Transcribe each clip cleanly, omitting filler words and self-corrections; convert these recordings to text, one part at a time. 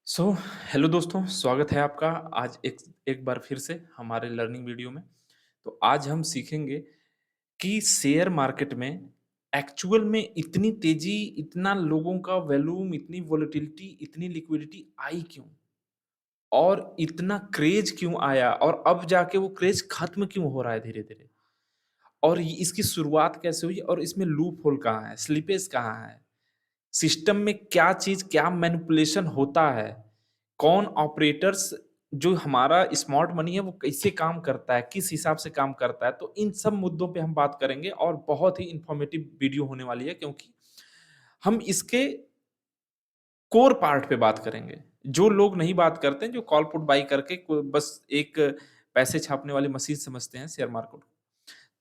So hello दोस्तों, स्वागत है आपका आज एक एक बार फिर से हमारे लर्निंग वीडियो में। तो आज हम सीखेंगे कि शेयर मार्केट में एक्चुअल में इतनी तेज़ी, इतना लोगों का वॉल्यूम, इतनी वोलेटिलिटी, इतनी लिक्विडिटी आई क्यों? और इतना क्रेज़ क्यों आया? और अब जाके वो क्रेज़ खत्म क्यों हो रहा है धीरे-धीरे? और ये इसकी शुरुआत कैसे हुई और इसमें लूप होल कहाँ है? स्लिपेज कहाँ है? सिस्टम में क्या चीज़, क्या मैनिपुलेशन होता है? कौन ऑपरेटर्स जो हमारा स्मार्ट मनी है वो कैसे काम करता है? किस हिसाब से काम करता है? तो इन सब मुद्दों पे हम बात करेंगे और बहुत ही इन्फॉर्मेटिव वीडियो होने वाली है क्योंकि हम इसके कोर पार्ट पे बात करेंगे। जो लोग नहीं बात करते हैं, जो कॉल पुट बाय करके को बस एक पैसे छापने वाली मशीन समझते हैं शेयर मार्केट को।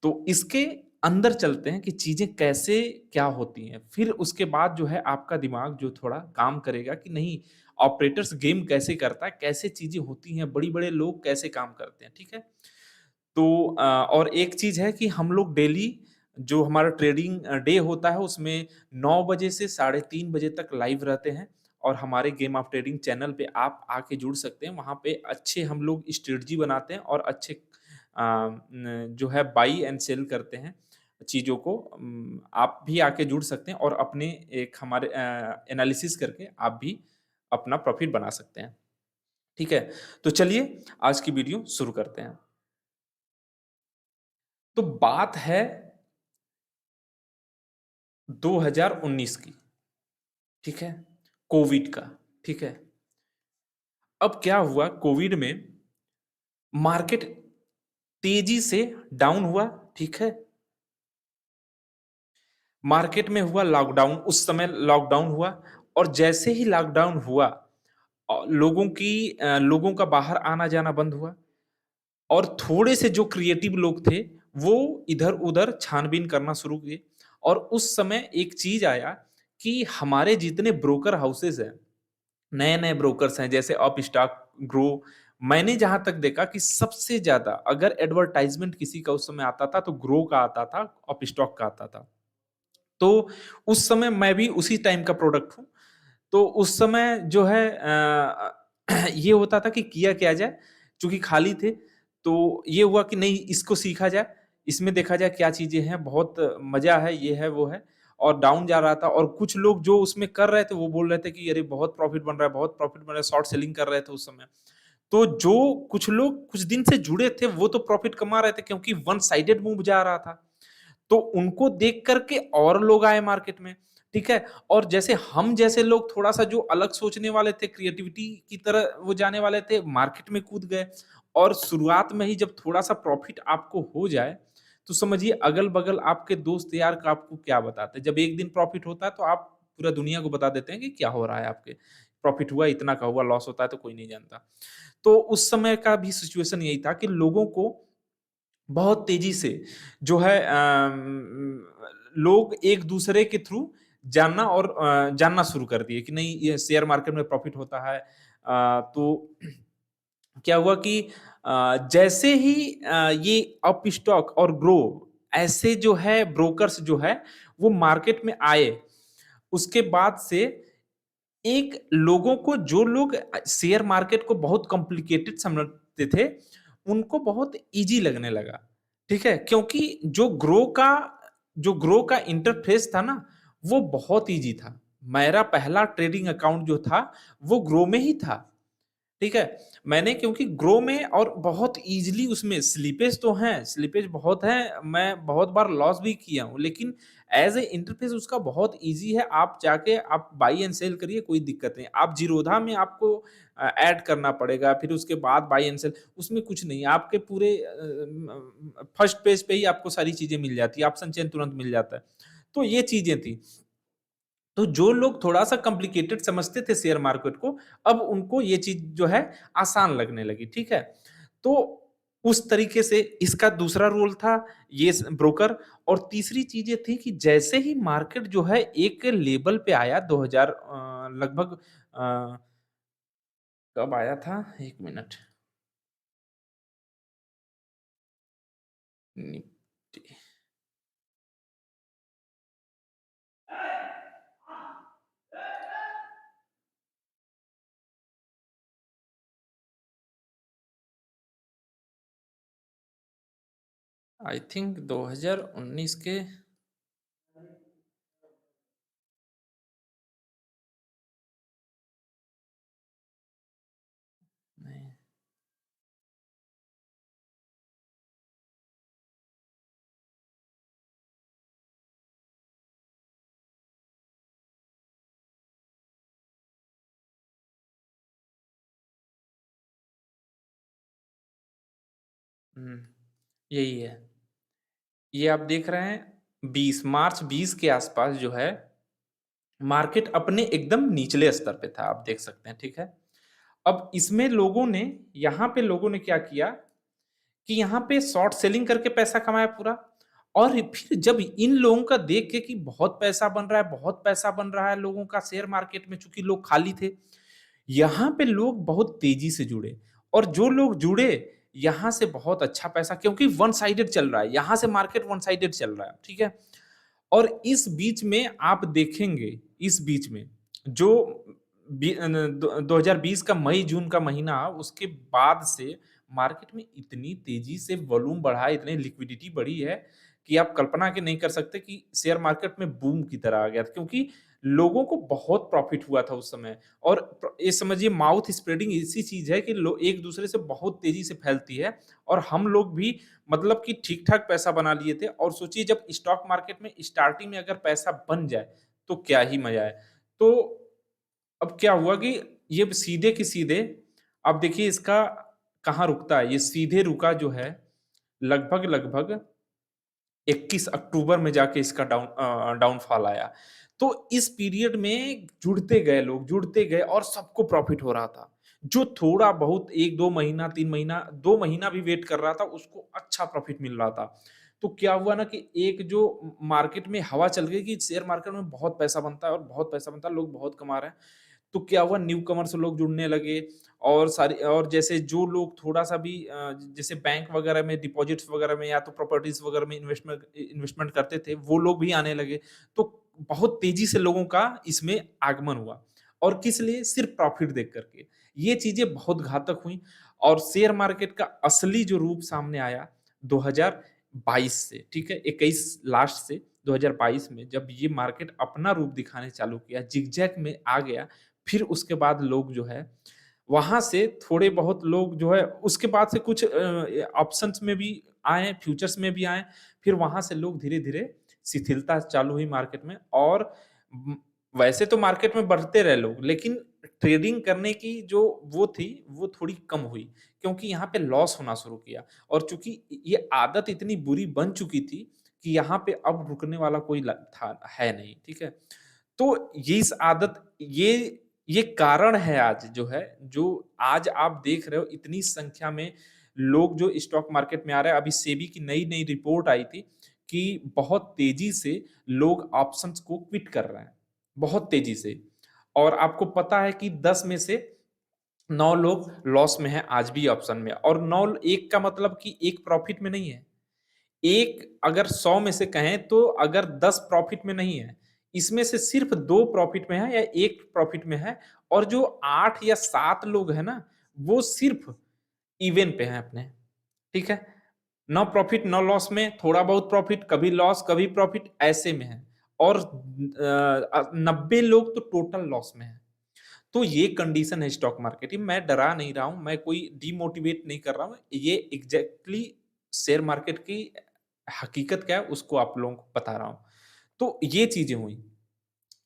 तो इसके अंदर चलते हैं कि चीज़ें कैसे क्या होती हैं। फिर उसके बाद जो है आपका दिमाग जो थोड़ा काम करेगा कि नहीं ऑपरेटर्स गेम कैसे करता है, कैसे चीज़ें होती हैं, बड़ी-बड़े लोग कैसे काम करते हैं, ठीक है? तो और एक चीज़ है कि हम लोग डेली जो हमारा ट्रेडिंग डे होता है उसमें 9 बजे से साढ़े 3 बजे तक लाइव रहते हैं और हमारे गेम ऑफ ट्रेडिंग चैनल पे आप आके जुड़ सकते हैं। वहाँ पे अच्छे हम लोग स्ट्रेटजी बनाते हैं और अच्छे जो है बाई एंड सेल करते हैं चीज़ों को। आप भी आके जुड़ सकते हैं और अपने एक हमारे एनालिसिस करके आप भी अपना प्रॉफ़िट बना सकते हैं। ठीक है? तो चलिए आज की वीडियो शुरू करते हैं। तो बात है 2019 की, ठीक है? कोविड का, ठीक है? अब क्या हुआ कोविड में मार्केट तेज़ी से डाउन हुआ, ठीक है? मार्केट में हुआ लॉकडाउन, उस समय लॉकडाउन हुआ और जैसे ही लॉकडाउन हुआ लोगों का बाहर आना-जाना बंद हुआ और थोड़े से जो क्रिएटिव लोग थे, वो इधर-उधर छानबीन करना शुरू किए और उस समय एक चीज़ आया कि हमारे जितने ब्रोकर हाउसेज़ हैं, नए-नए ब्रोकर्स हैं जैसे अपस्टॉक, ग्रो, मैंने जहाँ तक देखा कि सबसे ज़्यादा अगर एडवर्टाइज़मेंट किसी का उस समय आता था, तो ग्रो का आता था, अपस्टॉक का आता था। तो उस समय मैं भी उसी टाइम का प्रोडक्ट हूँ। तो उस समय जो है ये होता था कि किया क्या जाए, चूँकि खाली थे, तो ये हुआ कि नहीं इसको सीखा जाए, इसमें देखा जाए क्या चीज़ें हैं, बहुत मज़ा है, ये है, वो है और डाउन जा रहा था और कुछ लोग जो उसमें कर रहे थे, वो बोल रहे थे कि अरे! बहुत प्रॉफ़िट बन रहा है, बहुत प्रॉफ़िट बन रहा है, शॉर्ट सेलिंग कर रहे थे उस समय। तो जो कुछ लोग कुछ दिन से जुड़े थे, वो तो प्रॉफ़िट कमा रहे थे क्योंकि वन साइडेड मूव जा रहा था। तो उनको देख कर के और लोग आए मार्केट में, ठीक है? और जैसे हम जैसे लोग थोड़ा-सा जो अलग सोचने वाले थे, क्रिएटिविटी की तरह वो जाने वाले थे, मार्केट में कूद गए और शुरुआत में ही जब थोड़ा-सा प्रॉफ़िट आपको हो जाए, तो समझिए अगल-बगल आपके दोस्त यार का आपको क्या बताते हैं। जब एक दिन प्रॉफ़िट होता है, तो आप पूरा दुनिया को बता देते हैं कि क्या हो रहा है आपके। प्रॉफ़िट हुआ, इतना का हुआ, लॉस होता है तो कोई नहीं जानता। तो उस समय का भी सिचुएशन यही था कि लोगों को बहुत तेज़ी से जो है लोग एक-दूसरे के थ्रू जानना शुरू कर दिए कि नहीं ये शेयर मार्केट में प्रॉफ़िट होता है। तो क्या हुआ कि जैसे ही ये अपस्टॉक और ग्रो ऐसे जो है ब्रोकर्स जो है वो मार्केट में आए, उसके बाद से एक लोगों को जो लोग शेयर मार्केट को बहुत कॉम्प्लिकेटेड समझते थे, उनको बहुत ईज़ी लगने लगा, ठीक है? क्योंकि जो ग्रो का इंटरफ़ेस था ना, वो बहुत ईज़ी था। मेरा पहला ट्रेडिंग अकाउंट जो था, वो ग्रो में ही था। ठीक है? मैंने क्योंकि ग्रो में और बहुत ईज़िली उसमें स्लीपेज तो हैं, स्लीपेज बहुत हैं, मैं बहुत बार लॉस भी किया हूँ, लेकिन ऐज़ ए इंटरफ़ेस उसका बहुत ईज़ी है, आप जाके आप बाय एंड सेल करिए, कोई दिक्कत नहीं। आप ज़ीरोधा में आपको ऐड करना पड़ेगा, फिर उसके बाद बाय एंड सेल, उसमें कुछ नहीं है, आपके पूरे फर्स्ट पेज पे ही आपको सारी चीज़ें मिल जाती हैं, ऑप्शन चेन तुरंत मिल जाता है। तो ये चीज़ें थी। तो जो लोग थोड़ा-सा कॉम्प्लिकेटेड समझते थे शेयर मार्केट को, अब उनको ये चीज़ जो है आसान लगने लगी, ठीक है? तो उस तरीके से इसका दूसरा रोल था ये ब्रोकर और तीसरी चीज़ ये थी कि जैसे ही मार्केट जो है एक लेवल पे आया 2000 लगभग कब आया था? 1 मिनट। निफ्टी आई थिंक 2019 के नहीं। हुँ, यही है। ये आप देख रहे हैं 20 मार्च 20 के आसपास जो है, मार्केट अपने एकदम निचले स्तर पे था, आप देख सकते हैं, ठीक है? अब इसमें लोगों ने यहाँ पे लोगों ने क्या किया कि यहाँ पे शॉर्ट सेलिंग करके पैसा कमाया पूरा और फिर जब इन लोगों का देख के कि बहुत पैसा बन रहा है, बहुत पैसा बन रहा है लोगों का शेयर मार्केट में चूँकि लोग खाली थे, यहाँ पे लोग बहुत तेज़ी से जुड़े और जो लोग जुड़े, यहाँ से बहुत अच्छा पैसा क्योंकि वन साइडेड चल रहा है, यहाँ से मार्केट वन साइडेड चल रहा है, ठीक है? और इस बीच में आप देखेंगे, इस बीच में जो 2020 का मई-जून का महीना उसके बाद से मार्केट में इतनी तेज़ी से वॉल्यूम बढ़ा है, इतनी लिक्विडिटी बढ़ी है कि आप कल्पना के नहीं कर सकते कि शेयर मार्केट में बूम की तरह आ गया था क्योंकि लोगों को बहुत प्रॉफ़िट हुआ था उस समय और ये समझिए माउथ स्प्रेडिंग ऐसी चीज़ है कि लो एक-दूसरे से बहुत तेज़ी से फैलती है और हम लोग भी मतलब कि ठीक-ठाक पैसा बना लिए थे और सोचिए जब स्टॉक मार्केट में स्टार्टिंग में अगर पैसा बन जाए, तो क्या ही मज़ा है। तो अब क्या हुआ कि ये सीधे की सीधे अब देखिए इसका कहाँ रुकता है, ये सीधे रुका जो है लगभग-लगभग 21 अक्टूबर में जाके इसका डाउनफॉल आया। तो इस पीरियड में जुड़ते गए और सबको प्रॉफ़िट हो रहा था। जो थोड़ा बहुत 1-2 महीना, 3 महीना, 2 महीना भी वेट कर रहा था, उसको अच्छा प्रॉफ़िट मिल रहा था। तो क्या हुआ ना कि एक जो मार्केट में हवा चल गई कि शेयर मार्केट में बहुत पैसा बनता है और बहुत पैसा बनता है, लोग बहुत कमा रहे हैं। तो क्या हुआ न्यू कमर से लोग जुड़ने लगे और सारी और जैसे जो लोग थोड़ा-सा भी जैसे बैंक वगैरह में डिपॉज़िट्स वगैरह में या तो प्रॉपर्टीज़ वगैरह में इन्वेस्टमेंट करते थे, वो लोग भी आने लगे। तो बहुत तेज़ी से लोगों का इसमें आगमन हुआ और किस लिए? सिर्फ़ प्रॉफ़िट देख कर के। ये चीज़ें बहुत घातक हुईं और शेयर मार्केट का असली जो रूप सामने आया 2022 से, ठीक है? 21 लास्ट से 2022 में जब ये मार्केट अपना रूप दिखाने चालू किया, ज़िगज़ैग में आ गया, फिर उसके बाद लोग जो है, वहाँ से थोड़े बहुत लोग जो है उसके बाद से कुछ ऑप्शंस में भी आए, फ्यूचर्स में भी आए, फिर वहाँ से लोग धीरे-धीरे शिथिलता चालू हुई मार्केट में और उम, वैसे तो मार्केट में बढ़ते रहे लोग, लेकिन ट्रेडिंग करने की जो वो थी, वो थोड़ी कम हुई, क्योंकि यहाँ पे लॉस होना शुरू किया और चूँकि ये आदत इतनी बुरी बन चुकी थी कि यहाँ पे अब रुकने वाला कोई था है नहीं, ठीक है? तो ये इस आदत ये कारण है आज जो है, जो आज आप देख रहे हो इतनी संख्या में लोग जो स्टॉक मार्केट में आ रहे हैं। अभी सेबी की नई-नई रिपोर्ट आई थी कि बहुत तेज़ी से लोग ऑप्शंस को क्विट कर रहे हैं, बहुत तेज़ी से। और आपको पता है कि 10 में से 9 लोग लॉस में हैं आज भी ऑप्शन में और 9 1 का मतलब कि 1 प्रॉफिट में नहीं है। एक अगर 100 में से कहें तो अगर 10 प्रॉफिट में नहीं है, इसमें से सिर्फ़ 2 प्रॉफिट में है या 1 प्रॉफिट में है और जो 8 या 7 लोग हैं ना, वो सिर्फ़ इवन पे हैं अपने, ठीक है? ना प्रॉफिट, ना लॉस में, थोड़ा बहुत प्रॉफिट, कभी लॉस, कभी प्रॉफिट ऐसे में है और 90 लोग तो टोटल लॉस में हैं। तो ये कंडीशन है स्टॉक मार्केट की। मैं डरा नहीं रहा हूँ, मैं कोई डिमोटिवेट नहीं कर रहा हूँ। ये एग्ज़ैक्टली शेयर मार्केट की हकीकत क्या है, उसको आप लोगों को बता रहा हूँ। तो ये चीज़ें हुई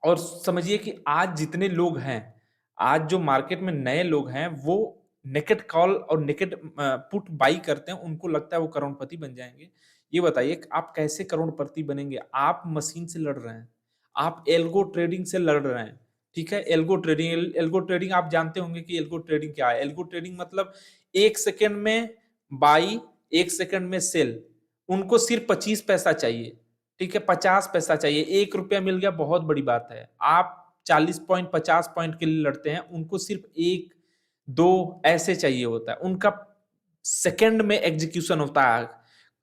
और समझिए कि आज जितने लोग हैं, आज जो मार्केट में नए लोग हैं, वो नेकेड कॉल और नेकेड पुट बाई करते हैं, उनको लगता है वो करोड़पति बन जाएँगे। ये बताइए कि आप कैसे करोड़पति बनेंगे? आप मशीन से लड़ रहे हैं, आप एल्गो ट्रेडिंग से लड़ रहे हैं, ठीक है? एल्गो ट्रेडिंग आप जानते होंगे कि एल्गो ट्रेडिंग क्या है? एल्गो ट्रेडिंग मतलब 1 सेकंड में बाई, 1 सेकंड में सेल, उनको सिर्फ 25 पैसा चाहिए। ठीक है, 50 पैसा चाहिए, ₹1 मिल गया बहुत बड़ी बात है। आप 40 पॉइंट 50 पॉइंट के लिए लड़ते हैं, उनको सिर्फ़ 1, 2 ऐसे चाहिए होता है। उनका सेकंड में एग्ज़ीक्यूशन होता है,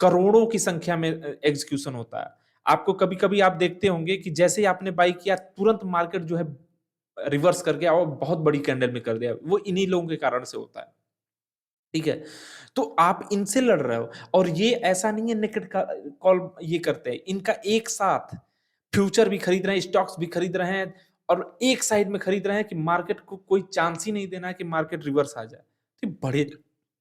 करोड़ों की संख्या में एग्ज़ीक्यूशन होता है। आपको कभी-कभी आप देखते होंगे कि जैसे ही आपने बाय किया, तुरंत मार्केट जो है रिवर्स कर गया और बहुत बड़ी कैंडल में कर दिया। वो इन्हीं लोगों के कारण से होता है। ठीक है? तो आप इनसे लड़ रहे हो और ये ऐसा नहीं है नेकेड का कॉल ये करते हैं। इनका एक साथ फ्यूचर भी खरीद रहे हैं, स्टॉक्स भी खरीद रहे हैं और एक साइड में खरीद रहे हैं कि मार्केट को कोई चांस ही नहीं देना है कि मार्केट रिवर्स आ जाए। तो ये बड़े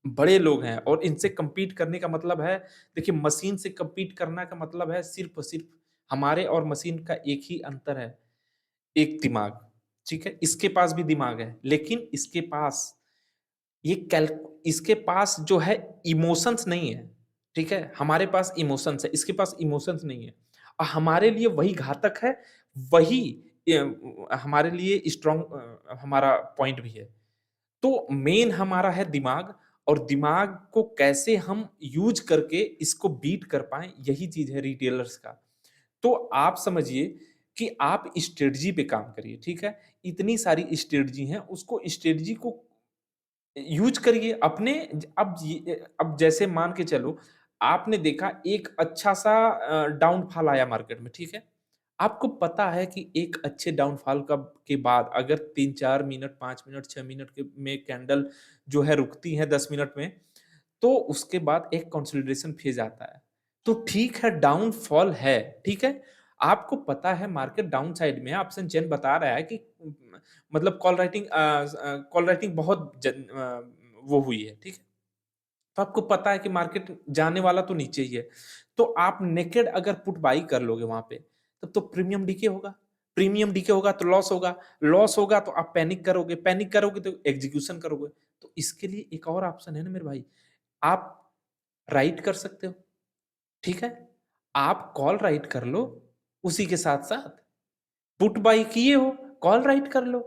बड़े लोग हैं और इनसे कम्पीट करने का मतलब है देखिए मशीन से कम्पीट करना का मतलब है सिर्फ़ और सिर्फ़ हमारे और मशीन का एक ही अंतर है, एक दिमाग, ठीक है? इसके पास भी दिमाग है, लेकिन इसके पास जो है इमोशंस नहीं है, ठीक है? हमारे पास इमोशंस है, इसके पास इमोशंस नहीं है। हमारे लिए वही घातक है, वही हमारे लिए स्ट्रॉन्ग हमारा पॉइंट भी है। तो मेन हमारा है दिमाग और दिमाग को कैसे हम यूज़ करके इसको बीट कर पाएँ, यही चीज़ है रिटेलर्स का। तो आप समझिए कि आप स्ट्रेटजी पे काम करिए, ठीक है? इतनी सारी स्ट्रेटजी हैं, उसको स्ट्रेटजी को यूज़ करिए अपने अब जैसे मान के चलो, आपने देखा एक अच्छा-सा डाउनफॉल आया मार्केट में, ठीक है? आपको पता है कि एक अच्छे डाउनफॉल के बाद अगर 3-4 मिनट, 5 मिनट, 6 मिनट में कैंडल जो है रुकती है 10 मिनट में, तो उसके बाद एक कंसोलिडेशन फेज़ आता है। तो ठीक है डाउनफॉल है, ठीक है? आपको पता है मार्केट डाउन साइड में है, ऑप्शन चेन बता रहा है कि मतलब कॉल राइटिंग बहुत वो हुई है, ठीक है? तो आपको पता है कि मार्केट जाने वाला तो नीचे ही है। तो आप नेकेड अगर पुट बाई कर लोगे वहाँ पे, तब तो प्रीमियम डीके होगा। प्रीमियम डीके होगा तो लॉस होगा तो आप पैनिक करोगे तो एग्ज़ीक्यूशन करोगे। तो इसके लिए एक और ऑप्शन है ना मेरे भाई, आप राइट कर सकते हो, ठीक है? आप कॉल राइट कर लो, उसी के साथ-साथ। पुट बाय किए हो, कॉल राइट कर लो।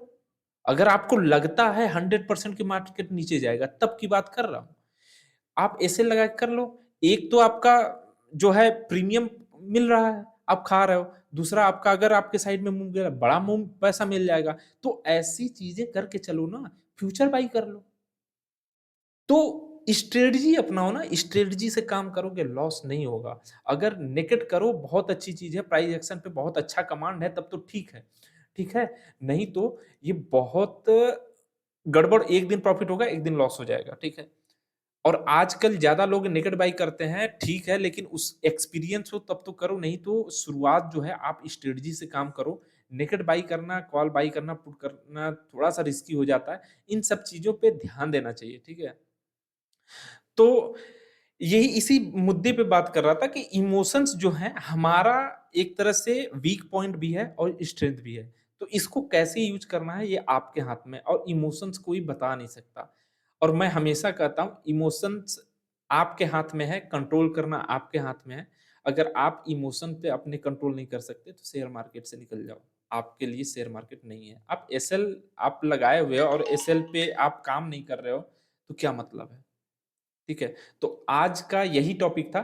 अगर आपको लगता है 100% कि मार्केट नीचे जाएगा, तब की बात कर रहा हूँ। आप ऐसे लगा के कर लो, एक तो आपका जो है प्रीमियम मिल रहा है, आप खा रहे हो, दूसरा आपका अगर आपके साइड में मूव गया, बड़ा मूव पैसा मिल जाएगा। तो ऐसी चीज़ें करके चलो ना, फ्यूचर बाय कर लो। तो स्ट्रेटजी अपनाओ ना, स्ट्रेटजी से काम करोगे लॉस नहीं होगा। अगर नेकेड करो बहुत अच्छी चीज़ है, प्राइस एक्शन पे बहुत अच्छा कमांड है तब तो ठीक है? नहीं तो ये बहुत गड़बड़ एक दिन प्रॉफिट होगा, एक दिन लॉस हो जाएगा, ठीक है? और आजकल ज़्यादा लोग नेकेड बाय करते हैं, ठीक है, लेकिन उस एक्सपीरियंस हो तब तो करो, नहीं तो शुरुआत जो है आप स्ट्रेटजी से काम करो। नेकेड बाय करना, कॉल बाय करना, पुट करना थोड़ा-सा रिस्की हो जाता है। इन सब चीज़ों पे ध्यान देना चाहिए, ठीक है? तो यही इसी मुद्दे पे बात कर रहा था कि इमोशंस जो हैं हमारा एक तरह से वीक पॉइंट भी है और स्ट्रेंथ भी है। तो इसको कैसे यूज़ करना है ये आपके हाथ में और इमोशंस कोई बता नहीं सकता। और मैं हमेशा कहता हूँ इमोशंस आपके हाथ में है, कंट्रोल करना आपके हाथ में है। अगर आप इमोशन पे अपने कंट्रोल नहीं कर सकते तो शेयर मार्केट से निकल जाओ। आपके लिए शेयर मार्केट नहीं है। आप एसएल आप लगाए हुए हो और एसएल पे आप काम नहीं कर रहे हो, तो क्या मतलब है? ठीक है? तो आज का यही टॉपिक था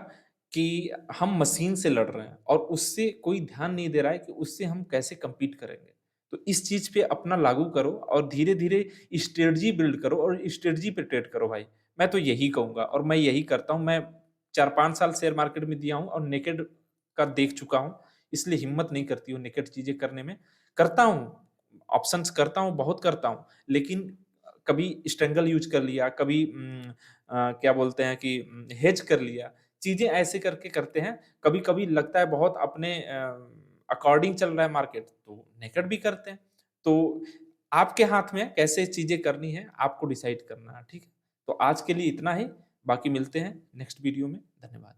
कि हम मशीन से लड़ रहे हैं और उससे कोई ध्यान नहीं दे रहा है कि उससे हम कैसे कम्पीट करेंगे। तो इस चीज़ पे अपना लागू करो और धीरे-धीरे स्ट्रेटजी बिल्ड करो और स्ट्रेटजी पे ट्रेड करो भाई। मैं तो यही कहूँगा और मैं यही करता हूँ। मैं 4-5 साल शेयर मार्केट में दिया हूँ और नेकेड का देख चुका हूँ, इसलिए हिम्मत नहीं करती हूँ नेकेड चीज़ें करने में। करता हूँ, ऑप्शंस करता हूँ, बहुत करता हूँ, लेकिन कभी स्ट्रैंगल यूज़ कर लिया, कभी क्या बोलते हैं कि हेज कर लिया। चीज़ें ऐसे करके करते हैं। कभी-कभी लगता है बहुत अपने अकॉर्डिंग चल रहा है मार्केट, तो नेकेड भी करते हैं। तो आपके हाथ में है, कैसे चीज़ें करनी है, आपको डिसाइड करना है, ठीक है? तो आज के लिए इतना ही, बाकी मिलते हैं नेक्स्ट वीडियो में। धन्यवाद।